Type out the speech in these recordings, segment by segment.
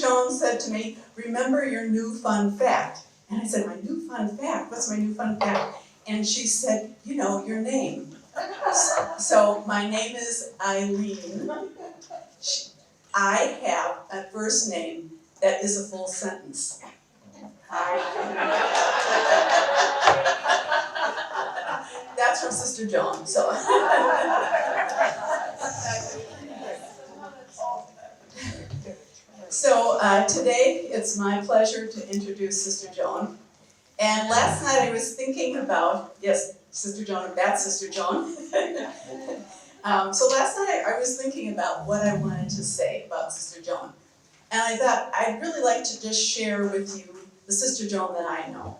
Joan said to me, remember your new fun fact. And I said, my new fun fact? What's my new fun fact? And she said, you know, your name. So my name is Eileen. I have a first name that is a full sentence. That's from Sister Joan, so. So today, it's my pleasure to introduce Sister Joan. And last night I was thinking about, yes, Sister Joan, that's Sister Joan. So last night I was thinking about what I wanted to say about Sister Joan. And I thought I'd really like to just share with you the Sister Joan that I know.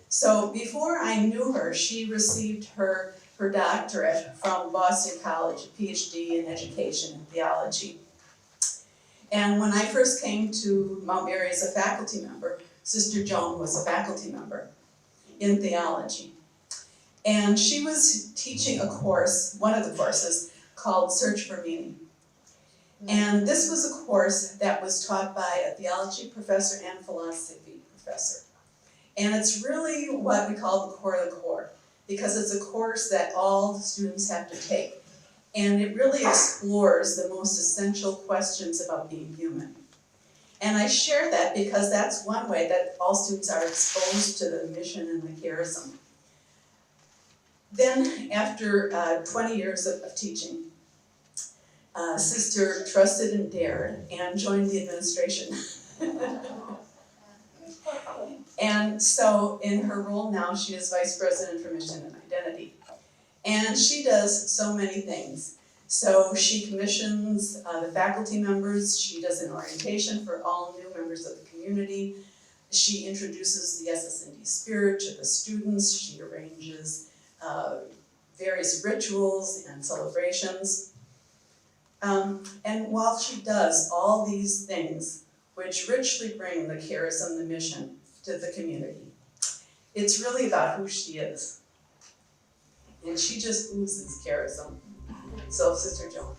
So before I knew her, she received her doctorate from Boston College, a PhD in education and theology. And when I first came to Mount Mary as a faculty member, Sister Joan was a faculty member in theology. And she was teaching a course, one of the courses, called Search for Meaning. And this was a course that was taught by a theology professor and philosophy professor. And it's really what we call the core of the core, because it's a course that all students have to take. And it really explores the most essential questions about being human. And I share that because that's one way that all students are exposed to the mission and the charism. Then, after 20 years of teaching, Sister trusted and dared and joined the administration. And so in her role now, she is Vice President for Mission and Identity. And she does so many things. So she commissions the faculty members, she does an orientation for all new members of the community, she introduces the SSND spirit to the students, she arranges various rituals and celebrations. And while she does all these things, which richly bring the charism, the mission to the community, it's really about who she is. And she just oozes charism. So, Sister Joan.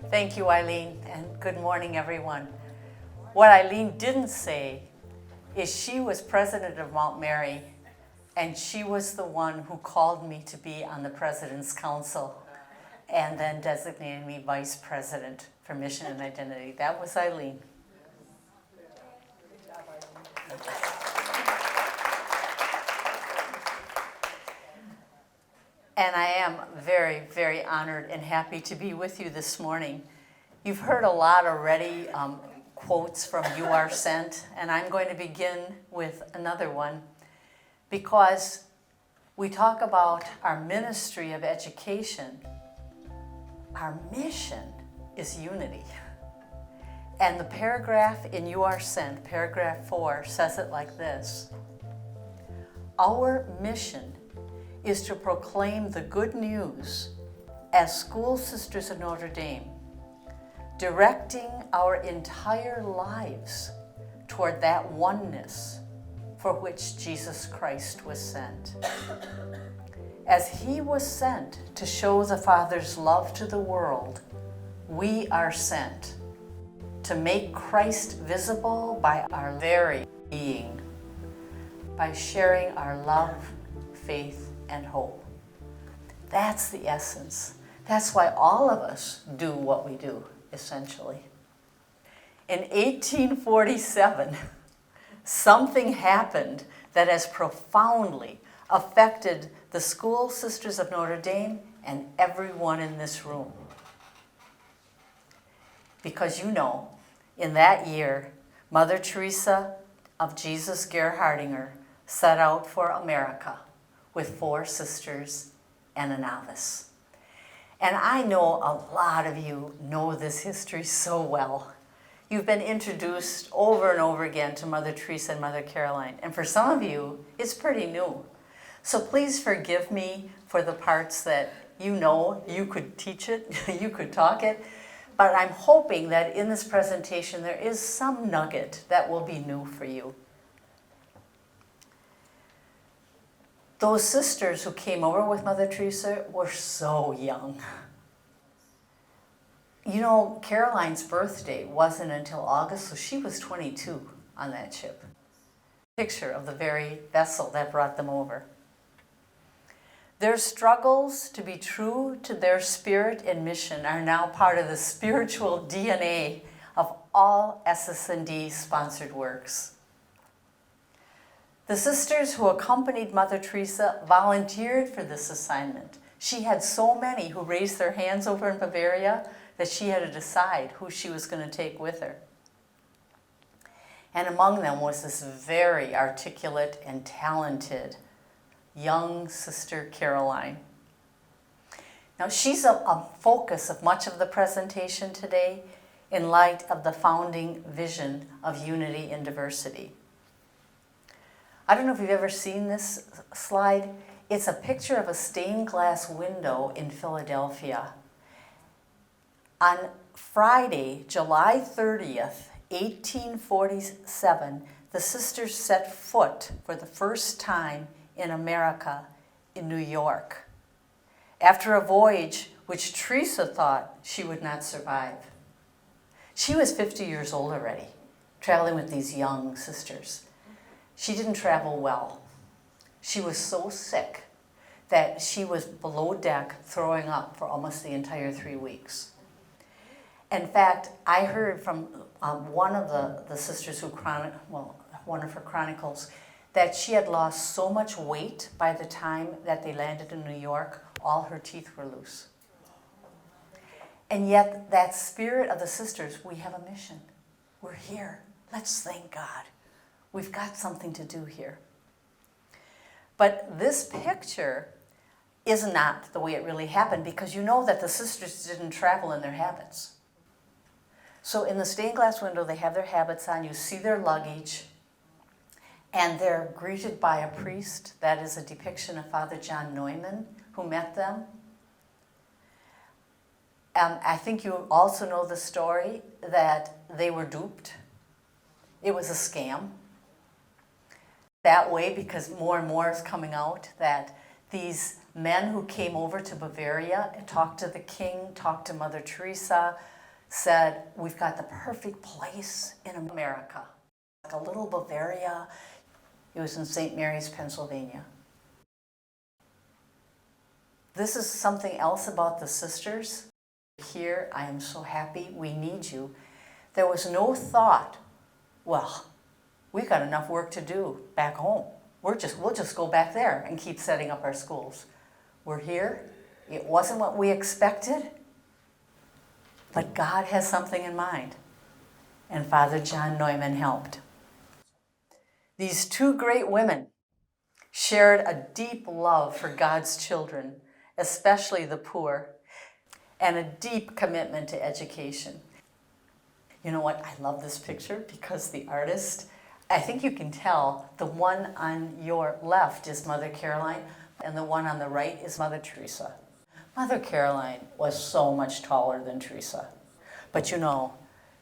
Thank you, Eileen, and good morning, everyone. What Eileen didn't say is she was president of Mount Mary, and she was the one who called me to be on the President's Council and then designated me vice president for Mission and Identity. That was Eileen. And I am very, very honored and happy to be with you this morning. You've heard a lot already, quotes from You Are Sent, and I'm going to begin with another one because we talk about our ministry of education. Our mission is unity. And the paragraph in You Are Sent, paragraph 4, says it like this: our mission is to proclaim the good news as school sisters of Notre Dame, directing our entire lives toward that oneness for which Jesus Christ was sent. As he was sent to show the Father's love to the world, we are sent to make Christ visible by our very being, by sharing our love, faith, and hope. That's the essence. That's why all of us do what we do, essentially. In 1847, something happened that has profoundly affected the School Sisters of Notre Dame and everyone in this room. Because you know, in that year, Mother Teresa of Jesus Gerhardinger set out for America with 4 sisters and a novice. And I know a lot of you know this history so well. You've been introduced over and over again to Mother Teresa and Mother Caroline. And for some of you, it's pretty new. So please forgive me for the parts that you know, you could teach it, you could talk it. But I'm hoping that in this presentation there is some nugget that will be new for you. Those sisters who came over with Mother Teresa were so young. You know, Caroline's birthday wasn't until August, so she was 22 on that ship. Picture of the very vessel that brought them over. Their struggles to be true to their spirit and mission are now part of the spiritual DNA of all SSND sponsored works. The sisters who accompanied Mother Teresa volunteered for this assignment. She had so many who raised their hands over in Bavaria that she had to decide who she was going to take with her. And among them was this very articulate and talented young Sister Caroline. Now she's a focus of much of the presentation today in light of the founding vision of unity and diversity. I don't know if you've ever seen this slide. It's a picture of a stained glass window in Philadelphia. On Friday, July 30th, 1847, the sisters set foot for the first time in America, in New York, after a voyage which Teresa thought she would not survive. She was 50 years old already, traveling with these young sisters. She didn't travel well. She was so sick that she was below deck throwing up for almost the entire 3 weeks. In fact, I heard from one of the sisters who one of her chronicles, that she had lost so much weight by the time that they landed in New York, all her teeth were loose. And yet, that spirit of the sisters, we have a mission. We're here. Let's thank God. We've got something to do here. But this picture is not the way it really happened, because you know that the sisters didn't travel in their habits. So in the stained glass window, they have their habits on. You see their luggage. And they're greeted by a priest. That is a depiction of Father John Neumann, who met them. I think you also know the story that they were duped. It was a scam. That way, because more and more is coming out, that these men who came over to Bavaria and talked to the king, talked to Mother Teresa, said, we've got the perfect place in America. Like a little Bavaria. It was in St. Mary's, Pennsylvania. This is something else about the sisters. Here, I am so happy, we need you. There was no thought, well, we've got enough work to do back home. We'll just go back there and keep setting up our schools. We're here. It wasn't what we expected, but God has something in mind. And Father John Neumann helped. These two great women shared a deep love for God's children, especially the poor, and a deep commitment to education. You know what? I love this picture because the artist, I think you can tell, the one on your left is Mother Caroline, and the one on the right is Mother Teresa. Mother Caroline was so much taller than Teresa. But you know,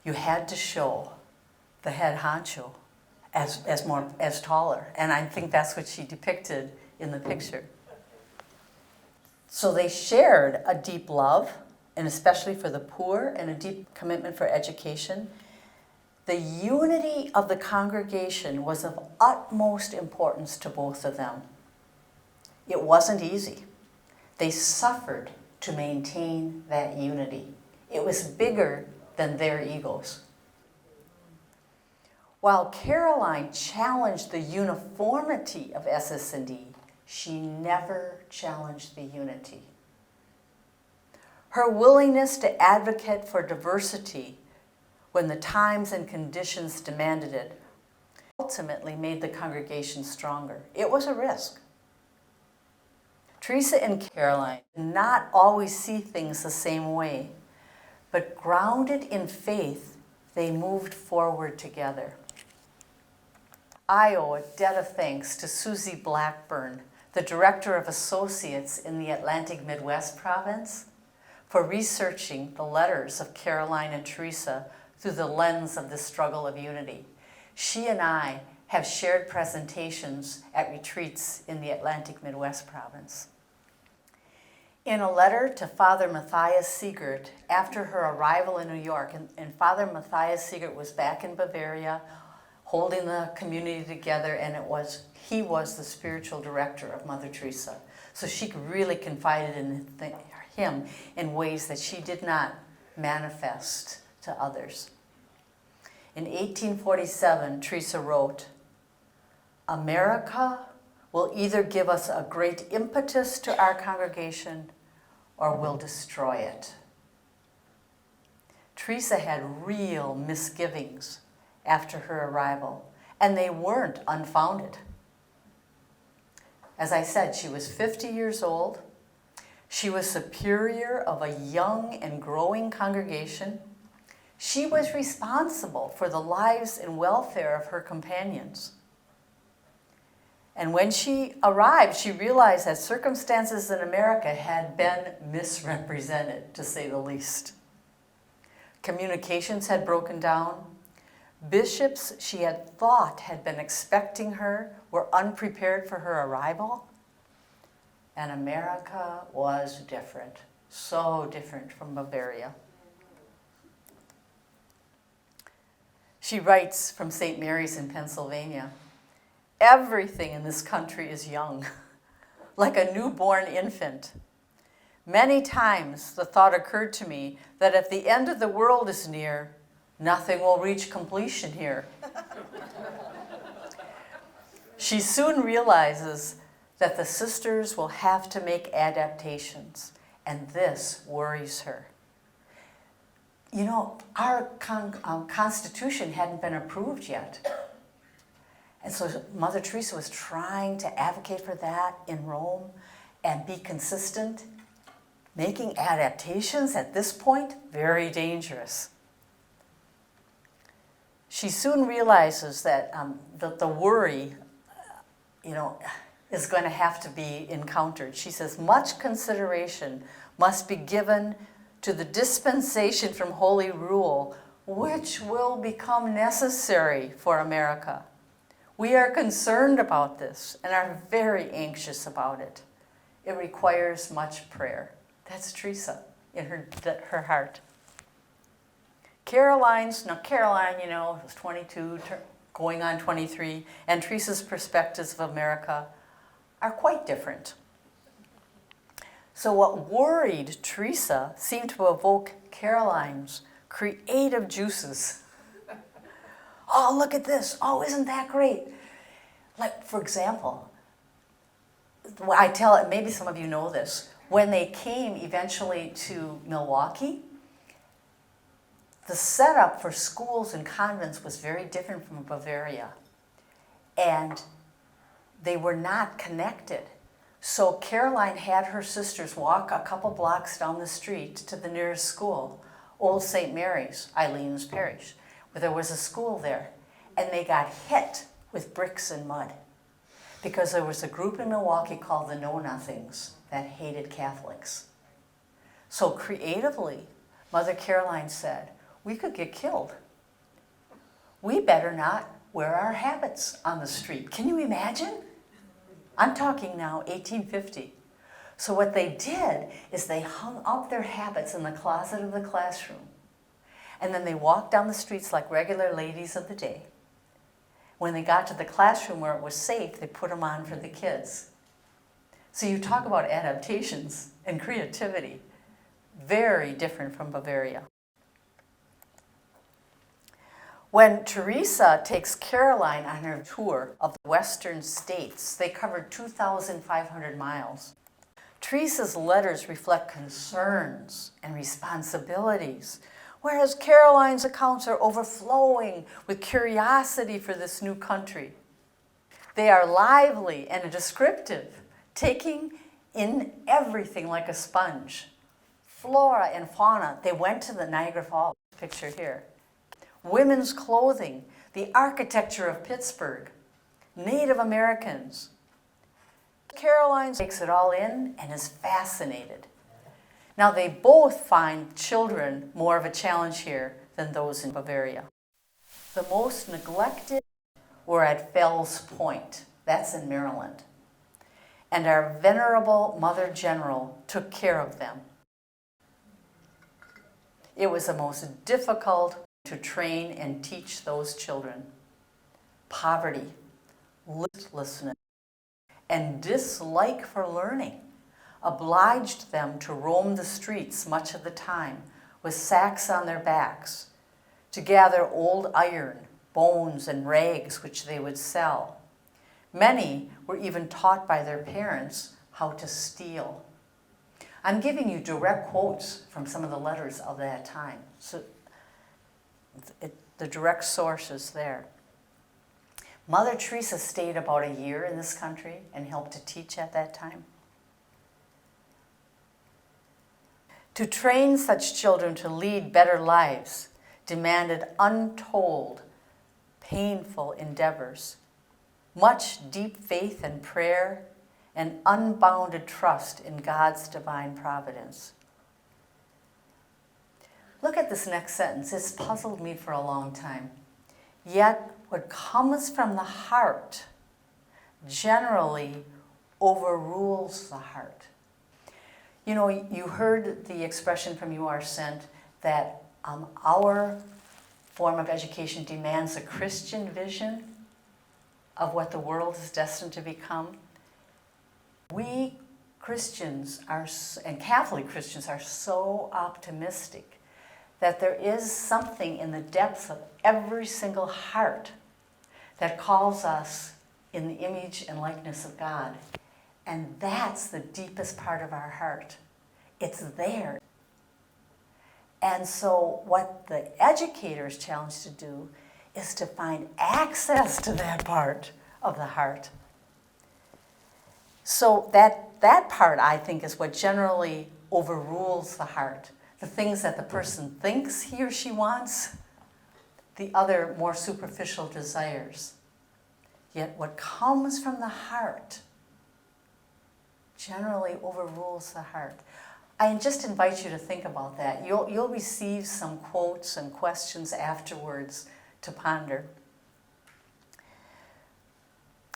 you had to show the head honcho as taller. And I think that's what she depicted in the picture. So they shared a deep love, and especially for the poor, and a deep commitment for education. The unity of the congregation was of utmost importance to both of them. It wasn't easy. They suffered to maintain that unity. It was bigger than their egos. While Caroline challenged the uniformity of SSND, she never challenged the unity. Her willingness to advocate for diversity when the times and conditions demanded it ultimately made the congregation stronger. It was a risk. Teresa and Caroline did not always see things the same way, but grounded in faith, they moved forward together. I owe a debt of thanks to Susie Blackburn, the Director of Associates in the Atlantic Midwest Province, for researching the letters of Caroline and Teresa through the lens of the struggle of unity. She and I have shared presentations at retreats in the Atlantic Midwest province. In a letter to Father Matthias Siegert after her arrival in New York, and Father Matthias Siegert was back in Bavaria holding the community together, and he was the spiritual director of Mother Teresa. So she really confided in him in ways that she did not manifest to others. In 1847, Teresa wrote, "America will either give us a great impetus to our congregation or will destroy it." Teresa had real misgivings after her arrival, and they weren't unfounded. As I said, she was 50 years old. She was superior of a young and growing congregation. She was responsible for the lives and welfare of her companions. And when she arrived, she realized that circumstances in America had been misrepresented, to say the least. Communications had broken down. Bishops she had thought had been expecting her were unprepared for her arrival. And America was different, so different from Bavaria. She writes from St. Mary's in Pennsylvania, "Everything in this country is young, like a newborn infant. Many times the thought occurred to me that if the end of the world is near, nothing will reach completion here." She soon realizes that the sisters will have to make adaptations, and this worries her. You know, our Constitution hadn't been approved yet. And so Mother Teresa was trying to advocate for that in Rome and be consistent. Making adaptations at this point, very dangerous. She soon realizes that the worry, is going to have to be encountered. She says, "Much consideration must be given to the dispensation from Holy Rule, which will become necessary for America. We are concerned about this and are very anxious about it. It requires much prayer." That's Teresa in her heart. Caroline, was 22, going on 23, and Teresa's perspectives of America are quite different. So what worried Teresa seemed to evoke Caroline's creative juices. "Oh, look at this. Oh, isn't that great?" Like, for example, I tell it, maybe some of you know this, when they came eventually to Milwaukee, the setup for schools and convents was very different from Bavaria. And they were not connected. So Caroline had her sisters walk a couple blocks down the street to the nearest school, Old St. Mary's, Eileen's parish, where there was a school there. And they got hit with bricks and mud because there was a group in Milwaukee called the Know-Nothings that hated Catholics. So creatively, Mother Caroline said, "We could get killed. We better not wear our habits on the street." Can you imagine? I'm talking now 1850. So what they did is they hung up their habits in the closet of the classroom. And then they walked down the streets like regular ladies of the day. When they got to the classroom where it was safe, they put them on for the kids. So you talk about adaptations and creativity. Very different from Bavaria. When Teresa takes Caroline on her tour of the western states, they covered 2,500 miles. Teresa's letters reflect concerns and responsibilities, whereas Caroline's accounts are overflowing with curiosity for this new country. They are lively and descriptive, taking in everything like a sponge. Flora and fauna, they went to the Niagara Falls, picture here. Women's clothing, the architecture of Pittsburgh, Native Americans. Caroline takes it all in and is fascinated. Now they both find children more of a challenge here than those in Bavaria. The most neglected were at Fells Point. That's in Maryland. And our venerable Mother General took care of them. It was the most difficult to train and teach those children. Poverty, listlessness, and dislike for learning obliged them to roam the streets much of the time with sacks on their backs, to gather old iron, bones, and rags which they would sell. Many were even taught by their parents how to steal. I'm giving you direct quotes from some of the letters of that time. So the direct source is there. Mother Teresa stayed about a year in this country and helped to teach at that time. To train such children to lead better lives demanded untold, painful endeavors, much deep faith and prayer, and unbounded trust in God's divine providence. Look at this next sentence. It's puzzled me for a long time. Yet what comes from the heart generally overrules the heart. You know, you heard the expression from You Are Sent that our form of education demands a Christian vision of what the world is destined to become. We Christians and Catholic Christians are so optimistic that there is something in the depths of every single heart that calls us in the image and likeness of God. And that's the deepest part of our heart. It's there. And so what the educator is challenged to do is to find access to that part of the heart. So that part, I think, is what generally overrules the heart. The things that the person thinks he or she wants, the other more superficial desires. Yet what comes from the heart generally overrules the heart. I just invite you to think about that. You'll receive some quotes and questions afterwards to ponder.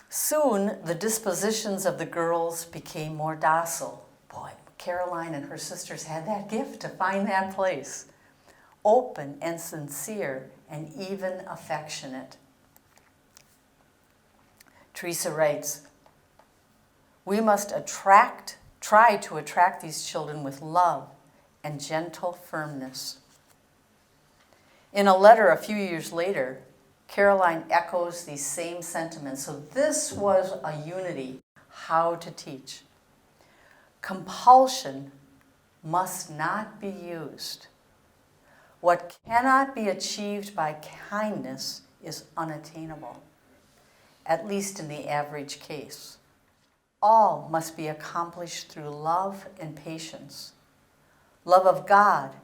Soon, the dispositions of the girls became more docile. Boy, Caroline and her sisters had that gift to find that place. Open and sincere and even affectionate. Teresa writes, "We must try to attract these children with love and gentle firmness." In a letter a few years later, Caroline echoes these same sentiments. So this was a unity, how to teach. Compulsion must not be used. What cannot be achieved by kindness is unattainable, at least in the average case. All must be accomplished through love and patience. Love of God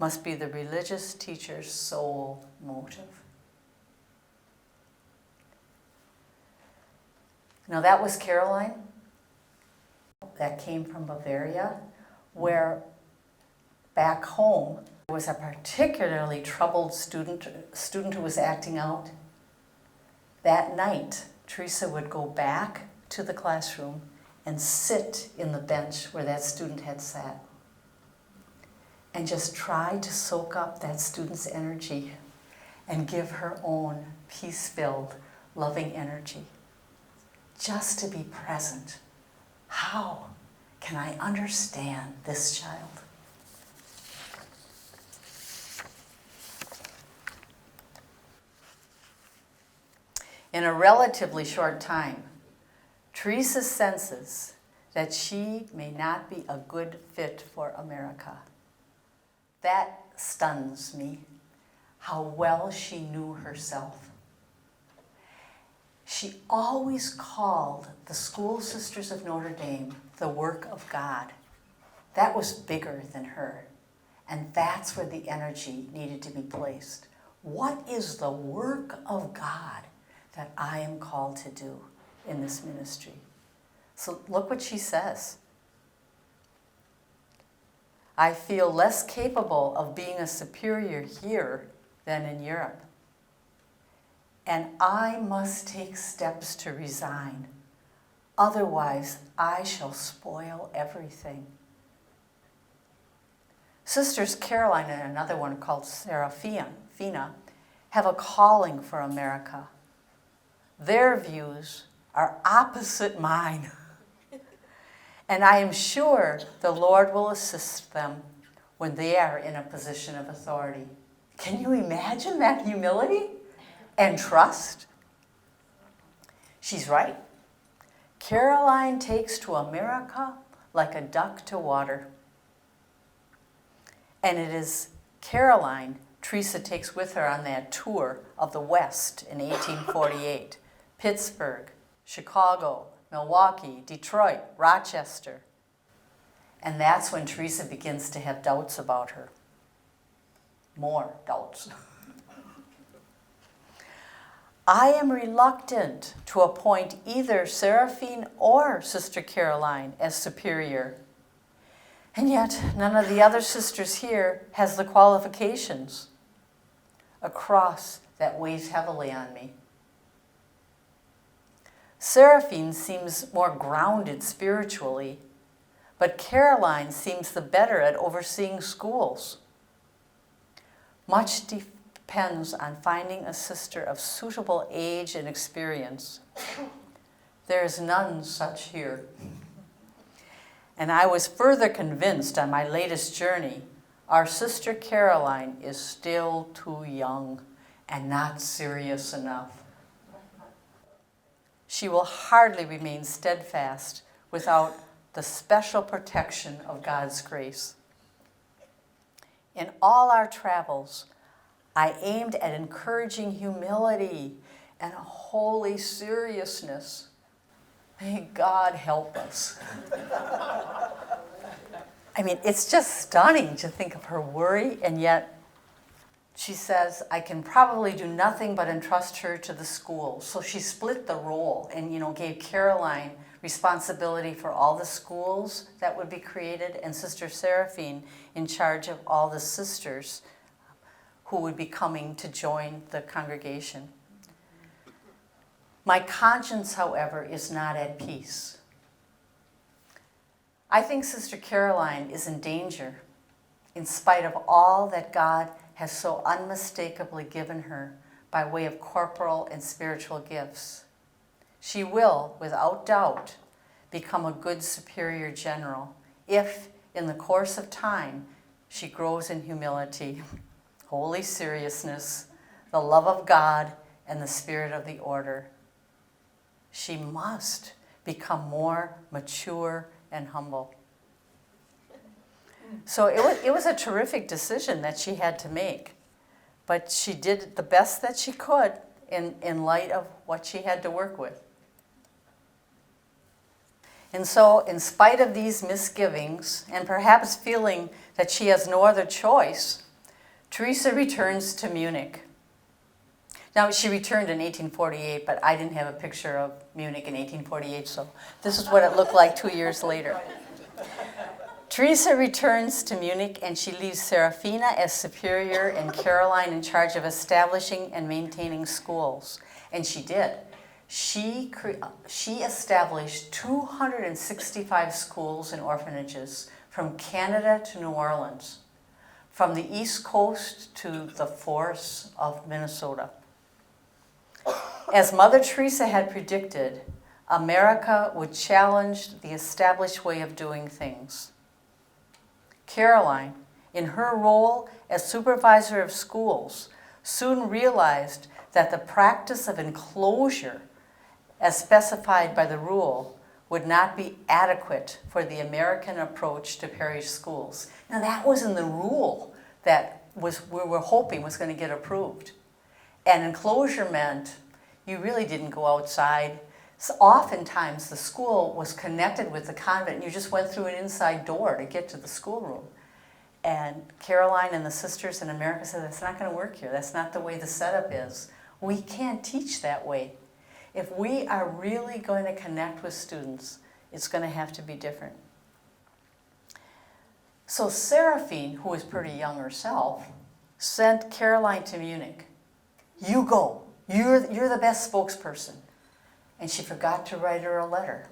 must be the religious teacher's sole motive. Now that was Caroline. That came from Bavaria, where back home there was a particularly troubled student who was acting out. That night, Teresa would go back to the classroom and sit in the bench where that student had sat and just try to soak up that student's energy and give her own peace-filled, loving energy. Just to be present. How can I understand this child? In a relatively short time, Teresa senses that she may not be a good fit for America. That stuns me, how well she knew herself. She always called the School Sisters of Notre Dame the work of God. That was bigger than her, and that's where the energy needed to be placed. What is the work of God that I am called to do in this ministry? So look what she says. I feel less capable of being a superior here than in Europe. and I must take steps to resign. Otherwise, I shall spoil everything. Sisters Caroline and another one called Fina have a calling for America. Their views are opposite mine. And I am sure the Lord will assist them when they are in a position of authority. Can you imagine that humility and trust? She's right. Caroline takes to America like a duck to water. And it is Caroline Teresa takes with her on that tour of the West in 1848. Pittsburgh, Chicago, Milwaukee, Detroit, Rochester. And that's when Teresa begins to have doubts about her. More doubts. I am reluctant to appoint either Seraphine or Sister Caroline as superior. And yet, none of the other sisters here has the qualifications. A cross that weighs heavily on me. Seraphine seems more grounded spiritually, but Caroline seems the better at overseeing schools. Much depends on finding a sister of suitable age and experience. There is none such here. And I was further convinced on my latest journey, our sister Caroline is still too young and not serious enough. She will hardly remain steadfast without the special protection of God's grace. In all our travels, I aimed at encouraging humility and a holy seriousness. May God help us. I mean, it's just stunning to think of her worry, and yet she says, I can probably do nothing but entrust her to the school. So she split the role and, gave Caroline responsibility for all the schools that would be created, and Sister Seraphine in charge of all the sisters who would be coming to join the congregation. My conscience, however, is not at peace. I think Sister Caroline is in danger in spite of all that God has so unmistakably given her by way of corporal and spiritual gifts. She will, without doubt, become a good superior general if, in the course of time, she grows in humility, holy seriousness, the love of God, and the spirit of the order. She must become more mature and humble. So it was a terrific decision that she had to make, but she did the best that she could in light of what she had to work with. And so, in spite of these misgivings, and perhaps feeling that she has no other choice, Teresa returns to Munich. Now, she returned in 1848, but I didn't have a picture of Munich in 1848, so this is what it looked like 2 years later. Teresa returns to Munich, and she leaves Serafina as superior and Caroline in charge of establishing and maintaining schools. And she did. She established 265 schools and orphanages from Canada to New Orleans, from the East Coast to the forests of Minnesota. As Mother Teresa had predicted, America would challenge the established way of doing things. Caroline, in her role as supervisor of schools, soon realized that the practice of enclosure, as specified by the rule, would not be adequate for the American approach to parish schools. Now that was in the rule that we were hoping was going to get approved. And enclosure meant you really didn't go outside. So oftentimes the school was connected with the convent and you just went through an inside door to get to the schoolroom. And Caroline and the sisters in America said, that's not going to work here. That's not the way the setup is. We can't teach that way. If we are really going to connect with students, it's going to have to be different. So Seraphine, who was pretty young herself, sent Caroline to Munich. You go. You're the best spokesperson. And she forgot to write her a letter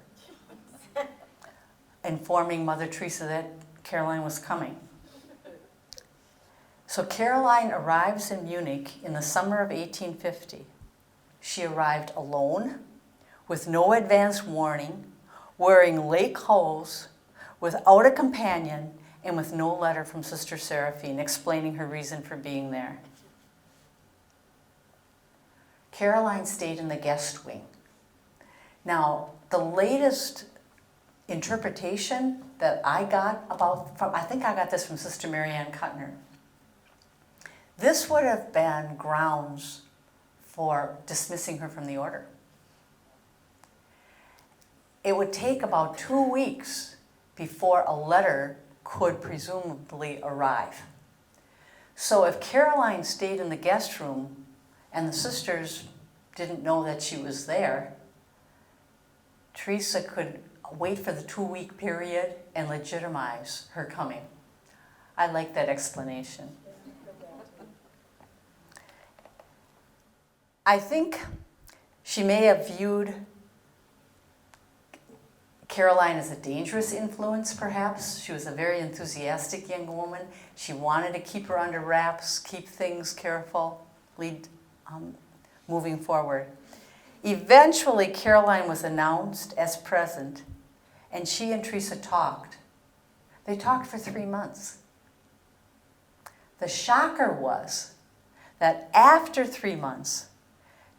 informing Mother Teresa that Caroline was coming. So Caroline arrives in Munich in the summer of 1850. She arrived alone, with no advance warning, wearing lay clothes, without a companion, and with no letter from Sister Seraphine explaining her reason for being there. Caroline stayed in the guest wing. Now, the latest interpretation that I got I think I got this from Sister Marianne Kuttner. This would have been grounds for dismissing her from the order. It would take about 2 weeks before a letter could presumably arrive. So if Caroline stayed in the guest room and the sisters didn't know that she was there, Teresa could wait for the 2-week period and legitimize her coming. I like that explanation. I think she may have viewed Caroline as a dangerous influence, perhaps. She was a very enthusiastic young woman. She wanted to keep her under wraps, keep things careful, moving forward. Eventually, Caroline was announced as present, and she and Teresa talked. They talked for 3 months. The shocker was that after 3 months,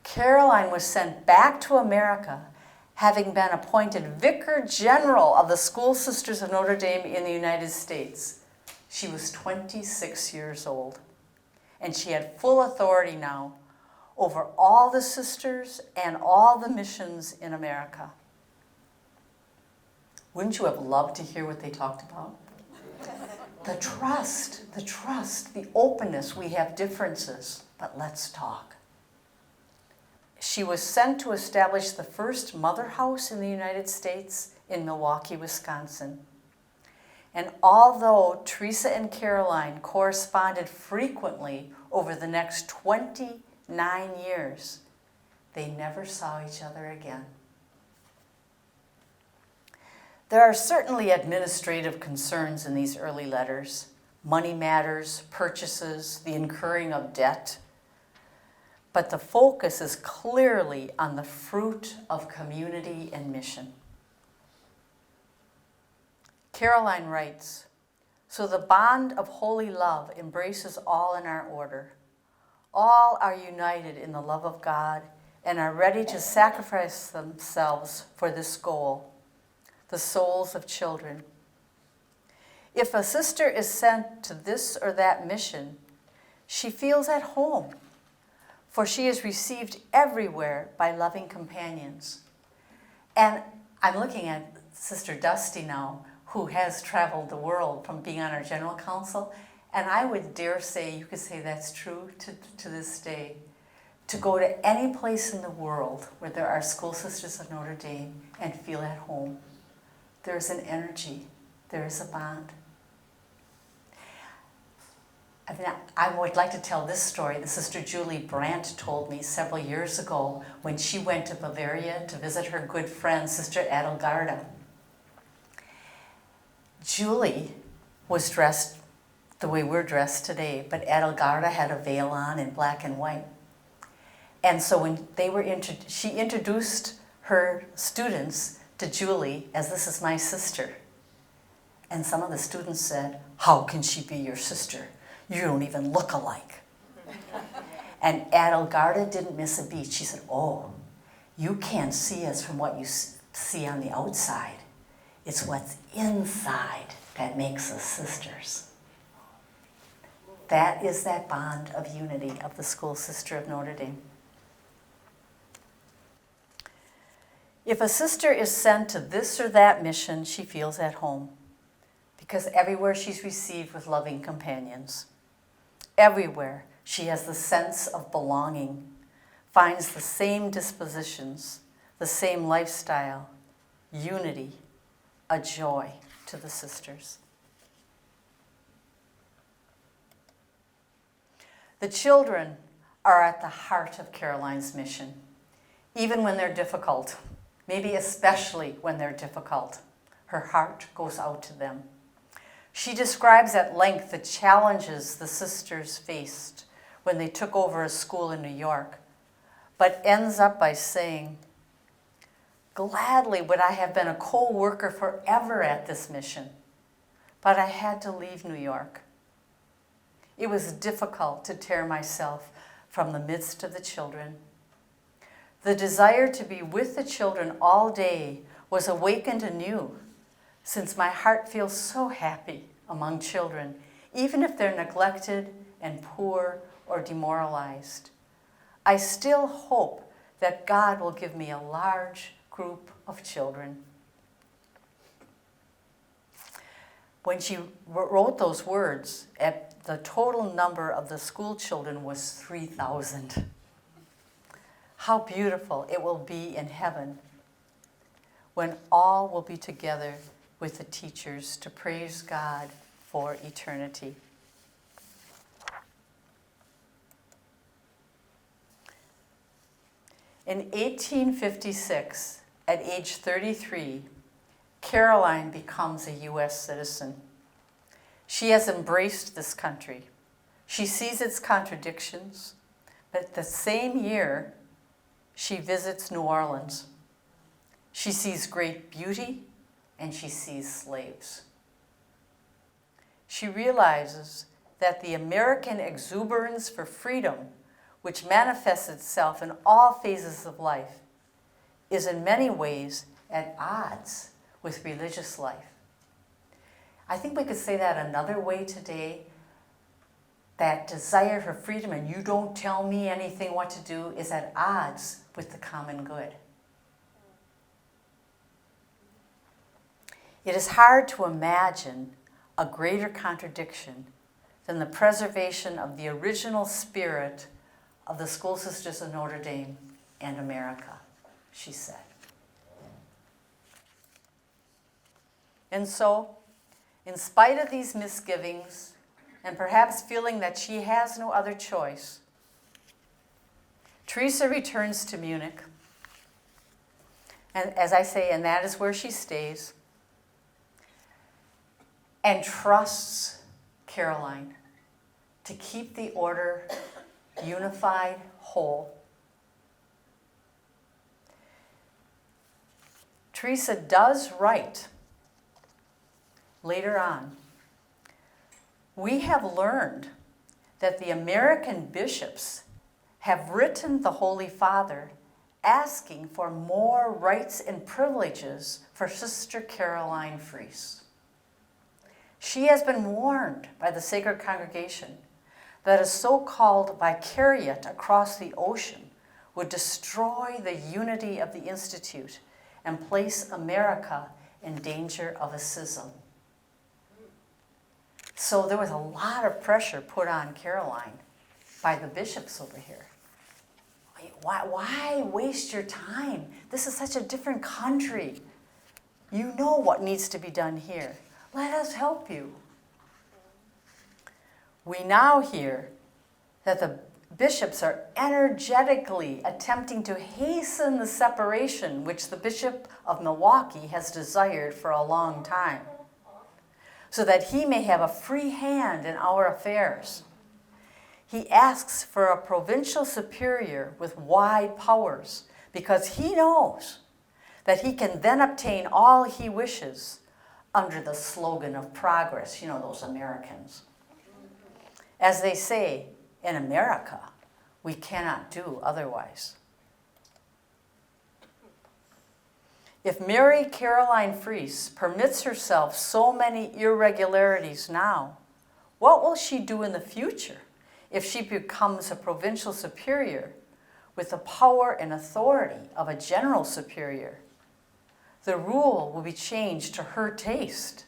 Caroline was sent back to America, having been appointed Vicar General of the School Sisters of Notre Dame in the United States. She was 26 years old, and she had full authority now over all the sisters and all the missions in America. Wouldn't you have loved to hear what they talked about? The trust, the openness. We have differences, but let's talk. She was sent to establish the first mother house in the United States in Milwaukee, Wisconsin. And although Teresa and Caroline corresponded frequently over the next 29 years, they never saw each other again. There are certainly administrative concerns in these early letters: money matters, purchases, the incurring of debt. But the focus is clearly on the fruit of community and mission. Caroline writes, "So the bond of holy love embraces all in our order. All are united in the love of God and are ready to sacrifice themselves for this goal, the souls of children. If a sister is sent to this or that mission, she feels at home, for she is received everywhere by loving companions." And I'm looking at Sister Dusty now, who has traveled the world from being on our General Council, and I would dare say, you could say that's true to this day. To go to any place in the world where there are School Sisters of Notre Dame and feel at home. There's an energy, there is a bond. I would like to tell this story that Sister Julie Brandt told me several years ago when she went to Bavaria to visit her good friend, Sister Adelgarda. Julie was dressed the way we're dressed today, but Adelgarda had a veil on in black and white. And so when she introduced her students to Julie as, "This is my sister." And some of the students said, "How can she be your sister? You don't even look alike." And Adelgarda didn't miss a beat. She said, "Oh, you can't see us from what you see on the outside. It's what's inside that makes us sisters." That is that bond of unity of the School Sister of Notre Dame. If a sister is sent to this or that mission, she feels at home, because everywhere she's received with loving companions. Everywhere she has the sense of belonging, finds the same dispositions, the same lifestyle, unity, a joy to the sisters. The children are at the heart of Caroline's mission, even when they're difficult, maybe especially when they're difficult. Her heart goes out to them. She describes at length the challenges the sisters faced when they took over a school in New York, but ends up by saying, "Gladly would I have been a co-worker forever at this mission, but I had to leave New York. It was difficult to tear myself from the midst of the children. The desire to be with the children all day was awakened anew, since my heart feels so happy among children, even if they're neglected and poor or demoralized. I still hope that God will give me a large group of children." When she wrote those words, the total number of the school children was 3,000. How beautiful it will be in heaven when all will be together with the teachers to praise God for eternity. In 1856, at age 33, Caroline becomes a U.S. citizen. She has embraced this country. She sees its contradictions, but the same year, she visits New Orleans. She sees great beauty, and she sees slaves. She realizes that the American exuberance for freedom, which manifests itself in all phases of life, is in many ways at odds with religious life. I think we could say that another way today, that desire for freedom and you don't tell me anything what to do is at odds with the common good. It is hard to imagine a greater contradiction than the preservation of the original spirit of the School Sisters of Notre Dame and America, she said. And so, in spite of these misgivings, and perhaps feeling that she has no other choice, Teresa returns to Munich. And as I say, and that is where she stays, and trusts Caroline to keep the order unified, whole. Teresa does write later on, "We have learned that the American bishops have written the Holy Father asking for more rights and privileges for Sister Caroline Fries. She has been warned by the Sacred Congregation that a so-called vicariate across the ocean would destroy the unity of the Institute and place America in danger of a schism." So there was a lot of pressure put on Caroline by the bishops over here. Why waste your time? This is such a different country. You know what needs to be done here. Let us help you. We now hear that the bishops are energetically attempting to hasten the separation which the Bishop of Milwaukee has desired for a long time, so that he may have a free hand in our affairs. He asks for a provincial superior with wide powers because he knows that he can then obtain all he wishes under the slogan of progress, you know, those Americans. As they say, in America, we cannot do otherwise. If Mary Caroline Fries permits herself so many irregularities now, what will she do in the future if she becomes a provincial superior with the power and authority of a general superior? The rule will be changed to her taste.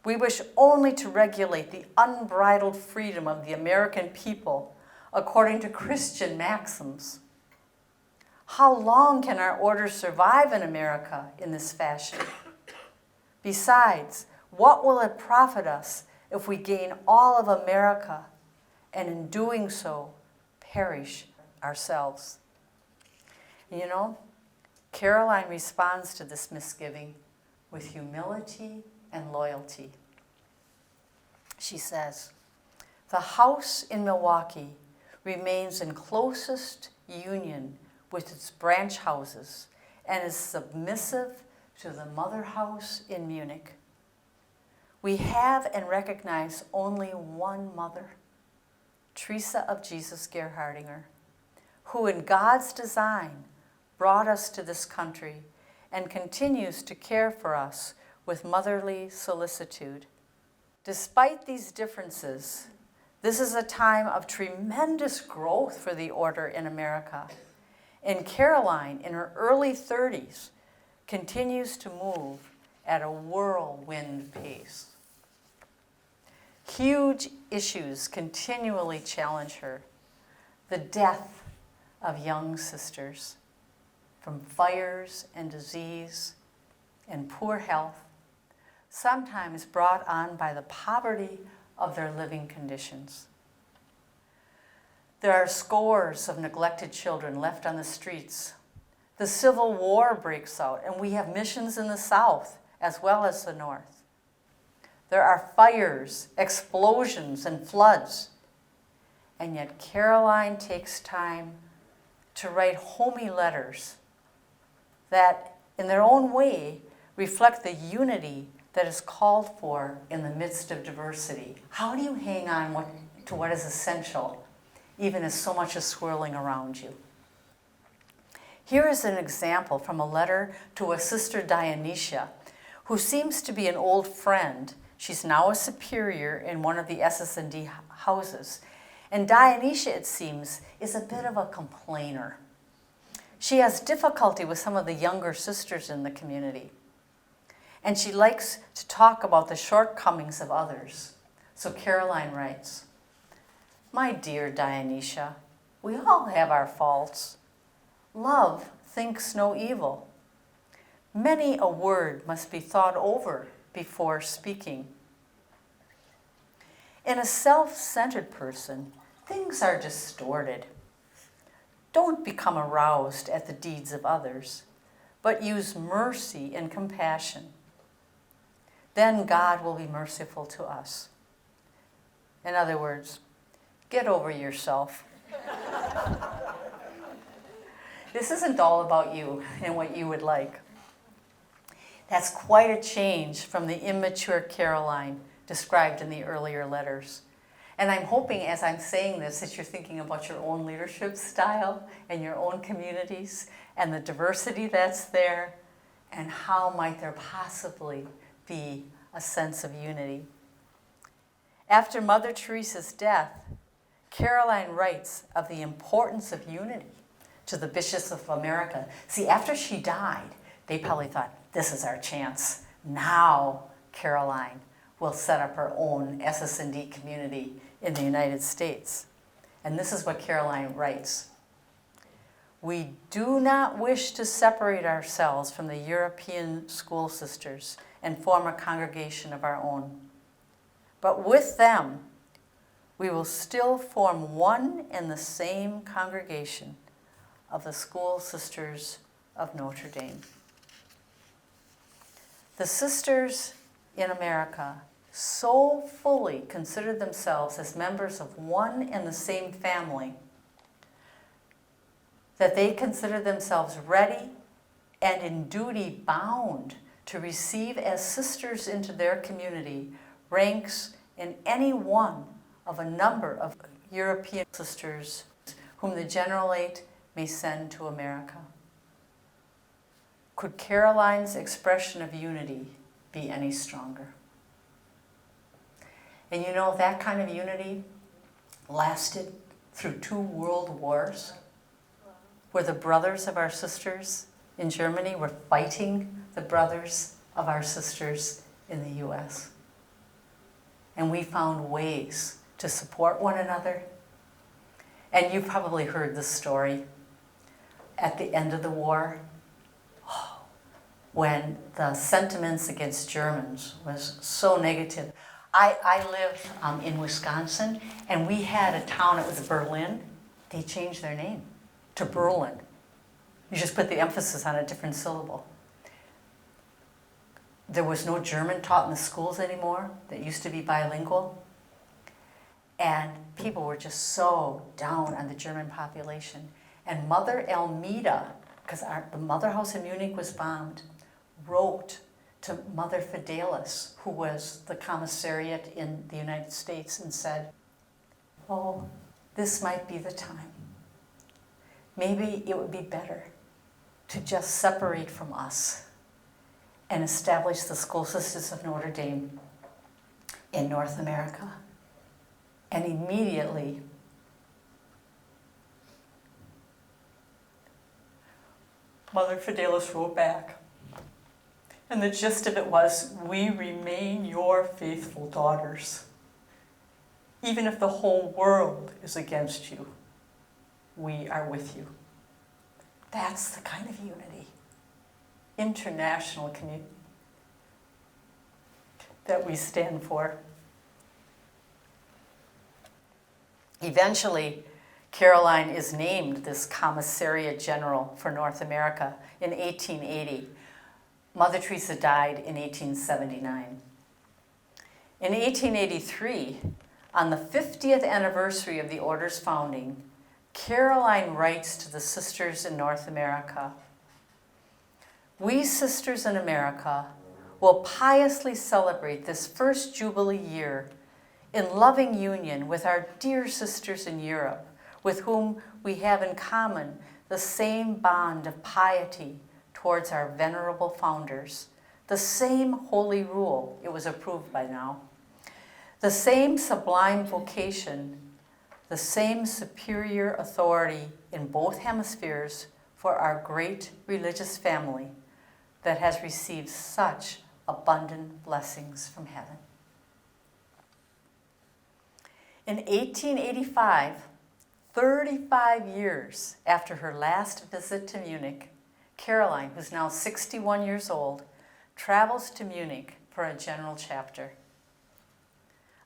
We wish only to regulate the unbridled freedom of the American people according to Christian maxims. How long can our order survive in America in this fashion? Besides, what will it profit us if we gain all of America and in doing so perish ourselves. And you know, Caroline responds to this misgiving with humility and loyalty. She says, "The house in Milwaukee remains in closest union with its branch houses and is submissive to the mother house in Munich. We have and recognize only one mother, Teresa of Jesus Gerhardinger, who in God's design brought us to this country and continues to care for us with motherly solicitude. Despite these differences, this is a time of tremendous growth for the order in America. And Caroline, in her early 30s, continues to move at a whirlwind pace. Huge issues continually challenge her. The death of young sisters from fires and disease and poor health, sometimes brought on by the poverty of their living conditions. There are scores of neglected children left on the streets. The Civil War breaks out, and we have missions in the South as well as the North. There are fires, explosions, and floods. And yet Caroline takes time to write homey letters that, in their own way, reflect the unity that is called for in the midst of diversity. How do you hang on to what is essential, even as so much is swirling around you? Here is an example from a letter to a sister Dionysia, who seems to be an old friend. She's now a superior in one of the SSND houses. And Dionysia, it seems, is a bit of a complainer. She has difficulty with some of the younger sisters in the community. And she likes to talk about the shortcomings of others. So Caroline writes, "My dear Dionysia, we all have our faults. Love thinks no evil. Many a word must be thought over before speaking. In a self-centered person, things are distorted. Don't become aroused at the deeds of others, but use mercy and compassion. Then God will be merciful to us." In other words, get over yourself. This isn't all about you and what you would like. That's quite a change from the immature Caroline described in the earlier letters. And I'm hoping as I'm saying this that you're thinking about your own leadership style and your own communities and the diversity that's there, and how might there possibly be a sense of unity. After Mother Teresa's death, Caroline writes of the importance of unity to the bishops of America. See, after she died, they probably thought, this is our chance. Now Caroline will set up her own SSND community in the United States. And this is what Caroline writes. "We do not wish to separate ourselves from the European school sisters and form a congregation of our own. But with them, we will still form one and the same congregation of the School Sisters of Notre Dame." The sisters in America so fully considered themselves as members of one and the same family that they considered themselves ready and in duty bound to receive as sisters into their community ranks in any one of a number of European sisters whom the Generalate may send to America. Could Caroline's expression of unity be any stronger? And you know, that kind of unity lasted through 2 world wars, where the brothers of our sisters in Germany were fighting the brothers of our sisters in the US. And we found ways to support one another. And you've probably heard this story. At the end of the war, when the sentiments against Germans was so negative. I live in Wisconsin, and we had a town, it was Berlin, they changed their name to Berlin. You just put the emphasis on a different syllable. There was no German taught in the schools anymore that used to be bilingual. And people were just so down on the German population. And Mother Elmida, because the mother house in Munich was bombed, wrote to Mother Fidelis, who was the commissariat in the United States, and said, oh, this might be the time. Maybe it would be better to just separate from us and establish the School Sisters of Notre Dame in North America. And immediately, Mother Fidelis wrote back. And the gist of it was, we remain your faithful daughters. Even if the whole world is against you, we are with you. That's the kind of unity, international community, that we stand for. Eventually, Caroline is named this Commissariat General for North America in 1880. Mother Teresa died in 1879. In 1883, on the 50th anniversary of the Order's founding, Caroline writes to the sisters in North America, we sisters in America will piously celebrate this first Jubilee year in loving union with our dear sisters in Europe, with whom we have in common the same bond of piety towards our venerable founders, the same holy rule, it was approved by now, the same sublime vocation, the same superior authority in both hemispheres for our great religious family that has received such abundant blessings from heaven. In 1885, 35 years after her last visit to Munich, Caroline, who's now 61 years old, travels to Munich for a general chapter.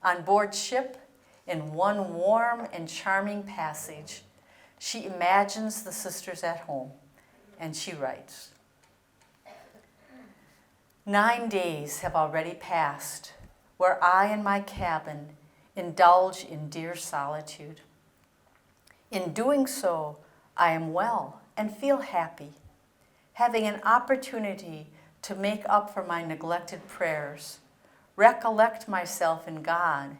On board ship, in one warm and charming passage, she imagines the sisters at home, and she writes, 9 days have already passed, where I in my cabin indulge in dear solitude. In doing so, I am well and feel happy, having an opportunity to make up for my neglected prayers, recollect myself in God,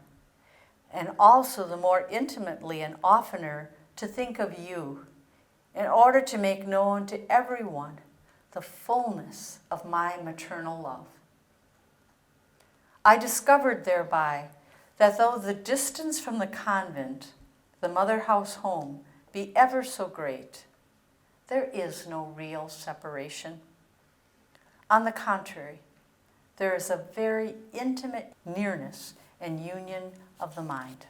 and also the more intimately and oftener to think of you, in order to make known to everyone the fullness of my maternal love. I discovered thereby that though the distance from the convent, the mother house home, be ever so great, there is no real separation. On the contrary, there is a very intimate nearness and union of the mind.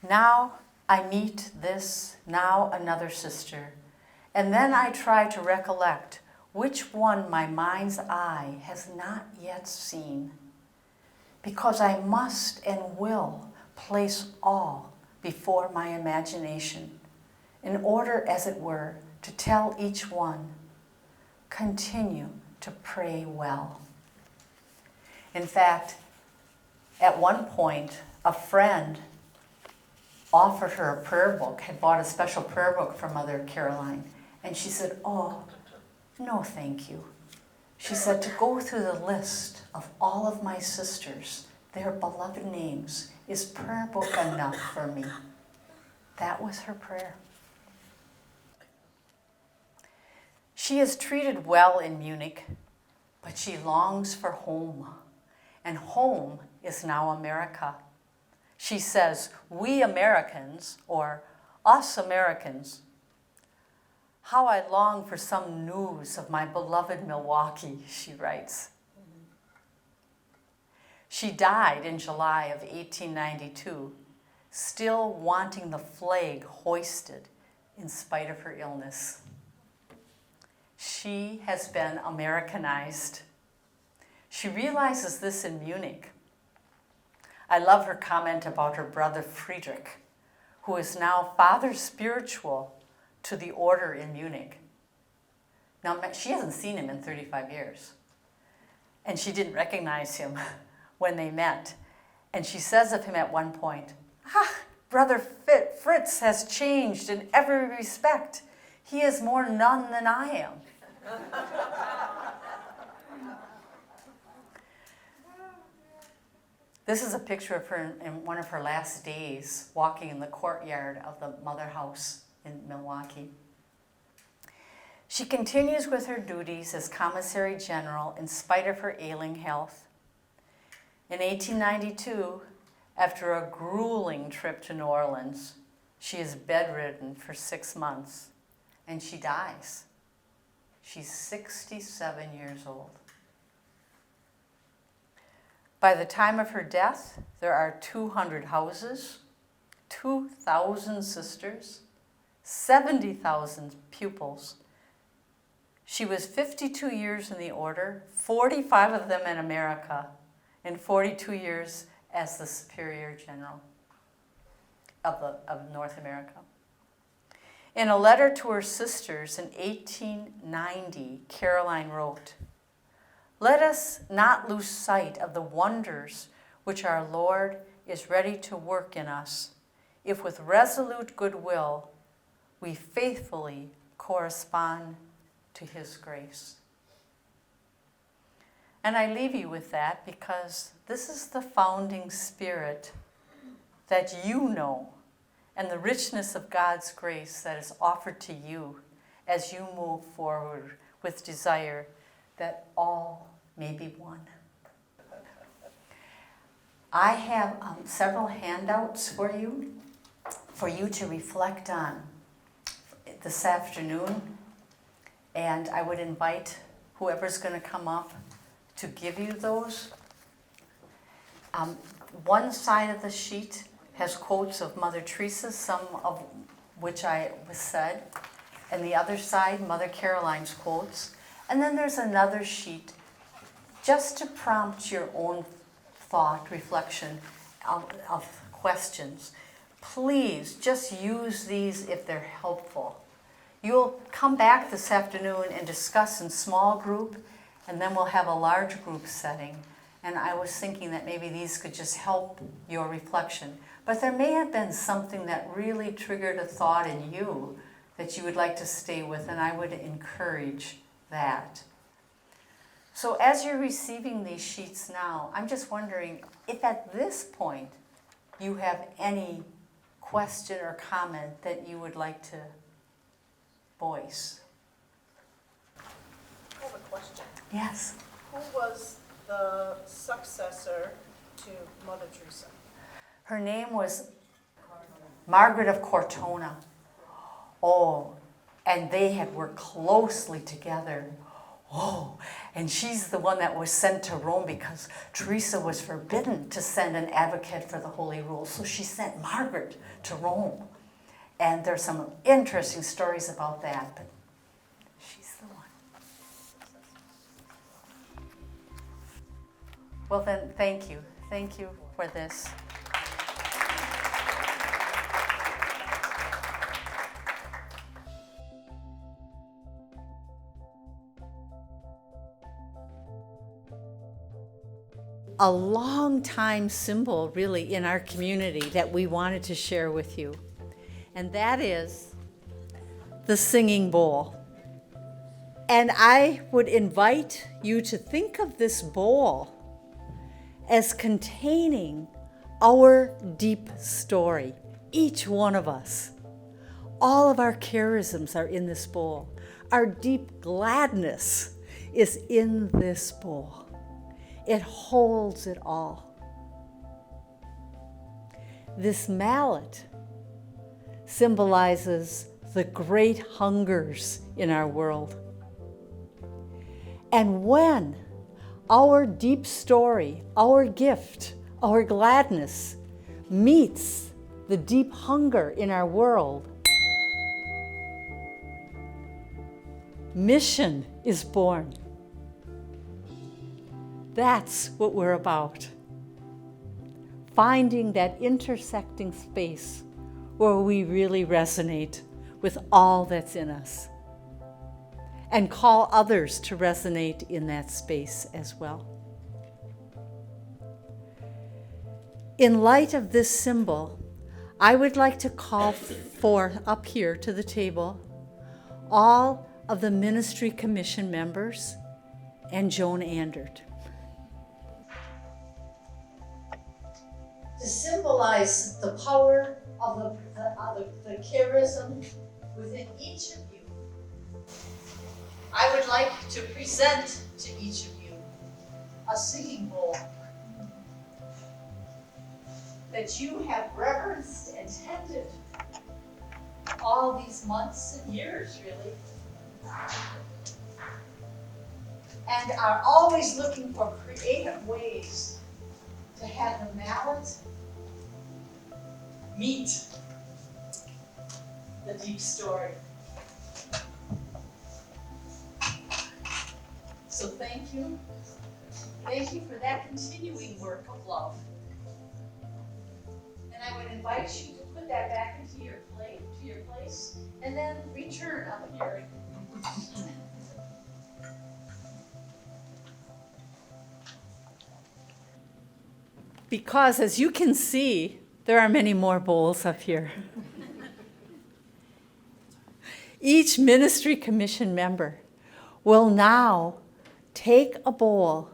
Now I meet this, now another sister, and then I try to recollect which one my mind's eye has not yet seen, because I must and will place all before my imagination, in order, as it were, to tell each one, continue to pray well. In fact, at one point, a friend offered her a prayer book, had bought a special prayer book for Mother Caroline, and she said, oh, no thank you. She said, to go through the list of all of my sisters, their beloved names, is prayer book enough for me? That was her prayer. She is treated well in Munich, but she longs for home, and home is now America. She says, we Americans, or us Americans, how I long for some news of my beloved Milwaukee, she writes. She died in July of 1892, still wanting the flag hoisted in spite of her illness. She has been Americanized. She realizes this in Munich. I love her comment about her brother Friedrich, who is now father spiritual to the order in Munich. Now, she hasn't seen him in 35 years, and she didn't recognize him when they met. And she says of him at one point, Brother Fritz has changed in every respect. He is more nun than I am. This is a picture of her in one of her last days, walking in the courtyard of the mother house in Milwaukee. She continues with her duties as Commissary General in spite of her ailing health. In 1892, after a grueling trip to New Orleans, she is bedridden for 6 months, and she dies. She's 67 years old. By the time of her death, there are 200 houses, 2,000 sisters, 70,000 pupils. She was 52 years in the order, 45 of them in America, and 42 years as the Superior General of North America. In a letter to her sisters in 1890, Caroline wrote, "Let us not lose sight of the wonders which our Lord is ready to work in us, if with resolute goodwill we faithfully correspond to His grace." And I leave you with that because this is the founding spirit that you know, and the richness of God's grace that is offered to you as you move forward with desire that all may be one. I have several handouts for you to reflect on this afternoon, and I would invite whoever's going to come up to give you those. One side of the sheet has quotes of Mother Teresa, some of which I was said, and the other side, Mother Caroline's quotes. And then there's another sheet just to prompt your own thought, reflection of questions. Please just use these if they're helpful. You'll come back this afternoon and discuss in small group, and then we'll have a large group setting. And I was thinking that maybe these could just help your reflection. But there may have been something that really triggered a thought in you that you would like to stay with, and I would encourage that. So as you're receiving these sheets now, I'm just wondering if at this point you have any question or comment that you would like to voice. I have a question. Yes. Who was the successor to Mother Teresa? Her name was Margaret of Cortona. Oh, and they had worked closely together. Oh, and she's the one that was sent to Rome because Teresa was forbidden to send an advocate for the Holy Rule. So she sent Margaret to Rome. And there's some interesting stories about that, but she's the one. Well then, thank you. Thank you for this. A long time symbol really in our community that we wanted to share with you. And that is the singing bowl. And I would invite you to think of this bowl as containing our deep story, each one of us. All of our charisms are in this bowl. Our deep gladness is in this bowl. It holds it all. This mallet symbolizes the great hungers in our world. And when our deep story, our gift, our gladness meets the deep hunger in our world, mission is born. That's what we're about. finding that intersecting space where we really resonate with all that's in us and call others to resonate in that space as well. In light of this symbol, I would like to call for up here to the table all of the Ministry Commission members and Joan Andert. To symbolize the power of the charism within each of you, I would like to present to each of you a singing bowl that you have reverenced and tended all these months and years, really, and are always looking for creative ways to have the mallet meet the deep story. So thank you. Thank you for that continuing work of love. And I would invite you to put that back into your plate, to your place, and then return up here. Because as you can see, there are many more bowls up here. Each Ministry Commission member will now take a bowl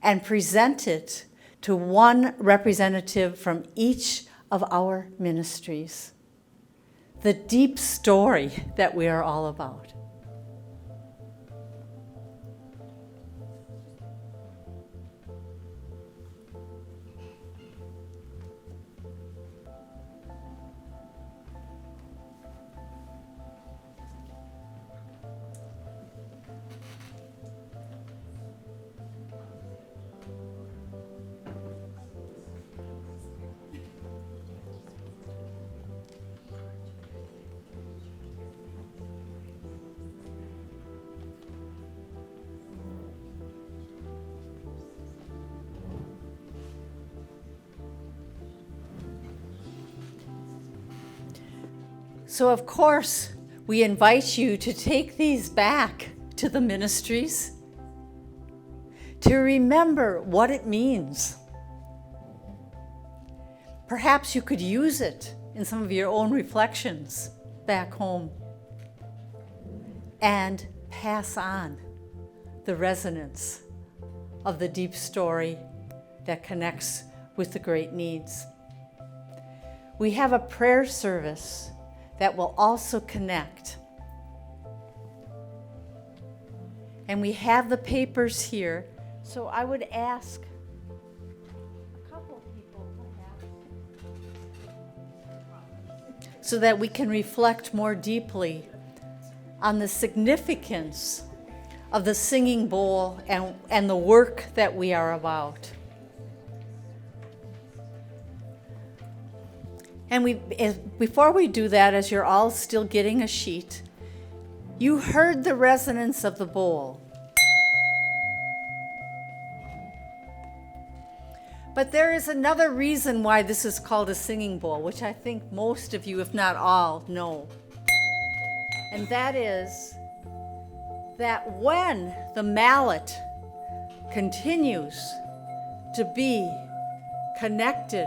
and present it to one representative from each of our ministries. The deep story that we are all about. So of course, we invite you to take these back to the ministries, to remember what it means. Perhaps you could use it in some of your own reflections back home and pass on the resonance of the deep story that connects with the great needs. We have a prayer service that will also connect. And we have the papers here, so I would ask a couple people perhaps, so that we can reflect more deeply on the significance of the singing bowl and the work that we are about. And before we do that, as you're all still getting a sheet, you heard the resonance of the bowl. But there is another reason why this is called a singing bowl, which I think most of you, if not all, know. And that is that when the mallet continues to be connected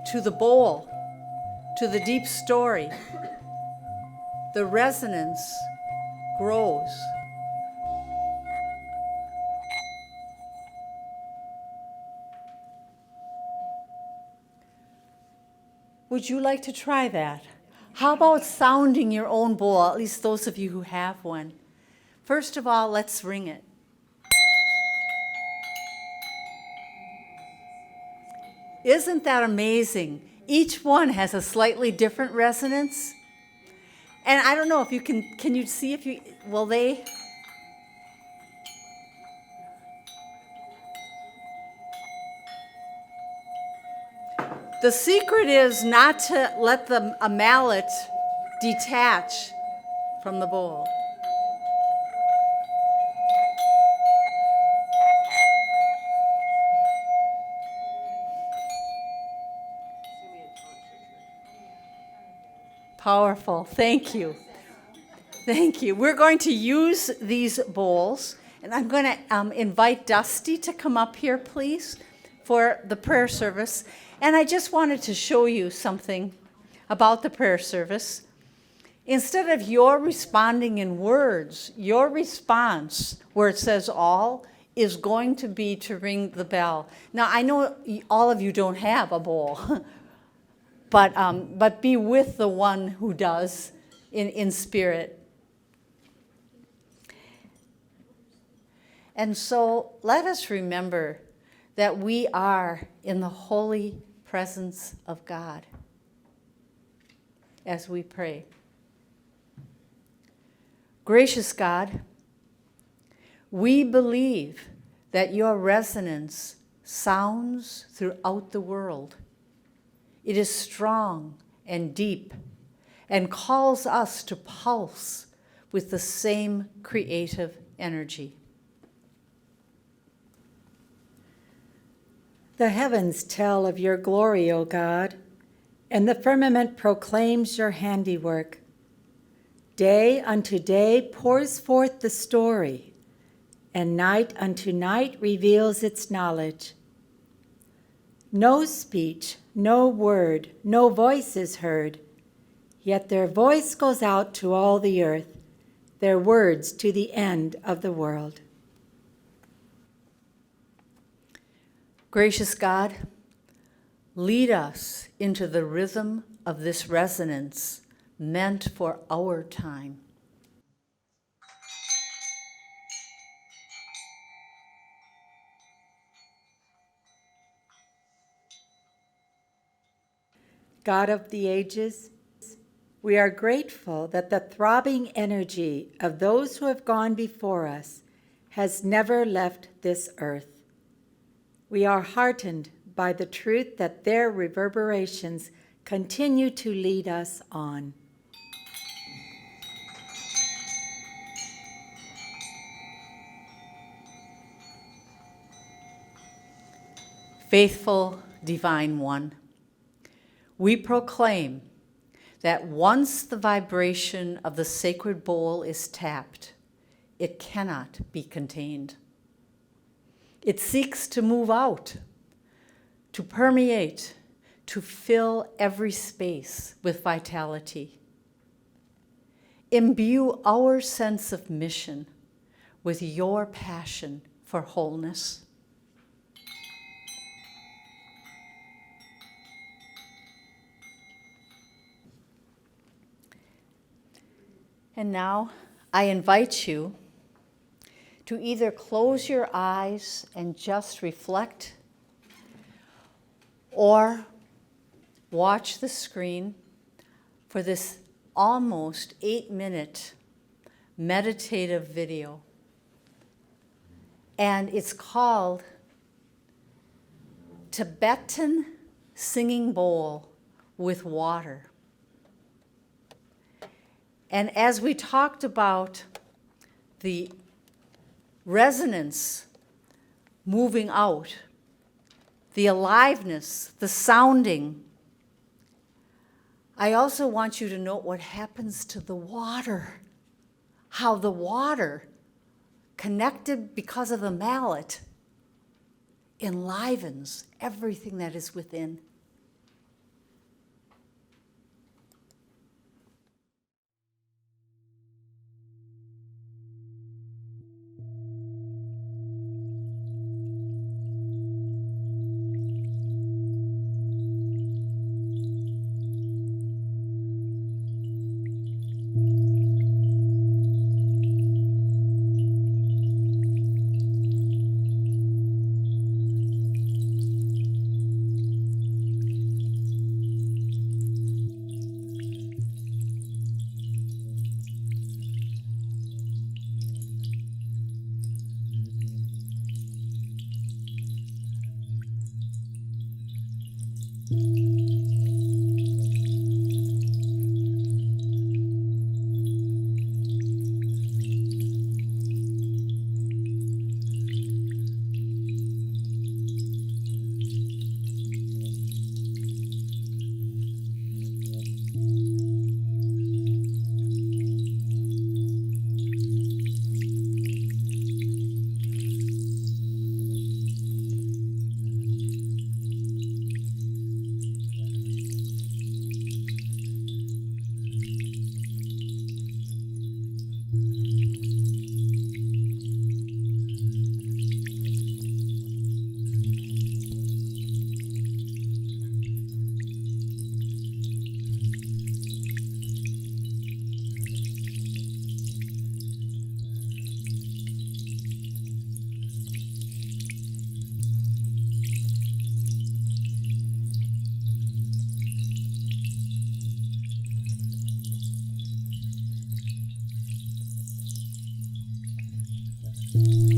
to the bowl, to the deep story, the resonance grows. Would you like to try that? How about sounding your own bowl, at least those of you who have one? First of all, let's ring it. Isn't that amazing? Each one has a slightly different resonance. And I don't know if you can you see if you, will they? The secret is not to let a mallet detach from the bowl. Powerful. Thank you. Thank you. We're going to use these bowls, and I'm going to invite Dusty to come up here, please, for the prayer service. And I just wanted to show you something about the prayer service. Instead of your responding in words, your response, where it says all, is going to be to ring the bell. Now, I know all of you don't have a bowl, but be with the one who does in spirit. And so let us remember that we are in the holy presence of God as we pray. Gracious God, we believe that your resonance sounds throughout the world. It is strong and deep and calls us to pulse with the same creative energy. The heavens tell of your glory, O God, and the firmament proclaims your handiwork. Day unto day pours forth the story, and night unto night reveals its knowledge. No speech, no word, no voice is heard, yet their voice goes out to all the earth, their words to the end of the world. Gracious God, lead us into the rhythm of this resonance meant for our time. God of the ages, we are grateful that the throbbing energy of those who have gone before us has never left this earth. We are heartened by the truth that their reverberations continue to lead us on. Faithful Divine One, we proclaim that once the vibration of the sacred bowl is tapped, it cannot be contained. It seeks to move out, to permeate, to fill every space with vitality. Imbue our sense of mission with your passion for wholeness. And now I invite you to either close your eyes and just reflect, or watch the screen for this almost 8-minute meditative video. And it's called Tibetan Singing Bowl with Water. And as we talked about the resonance moving out, the aliveness, the sounding, I also want you to note what happens to the water, how the water, connected because of the mallet, enlivens everything that is within. you.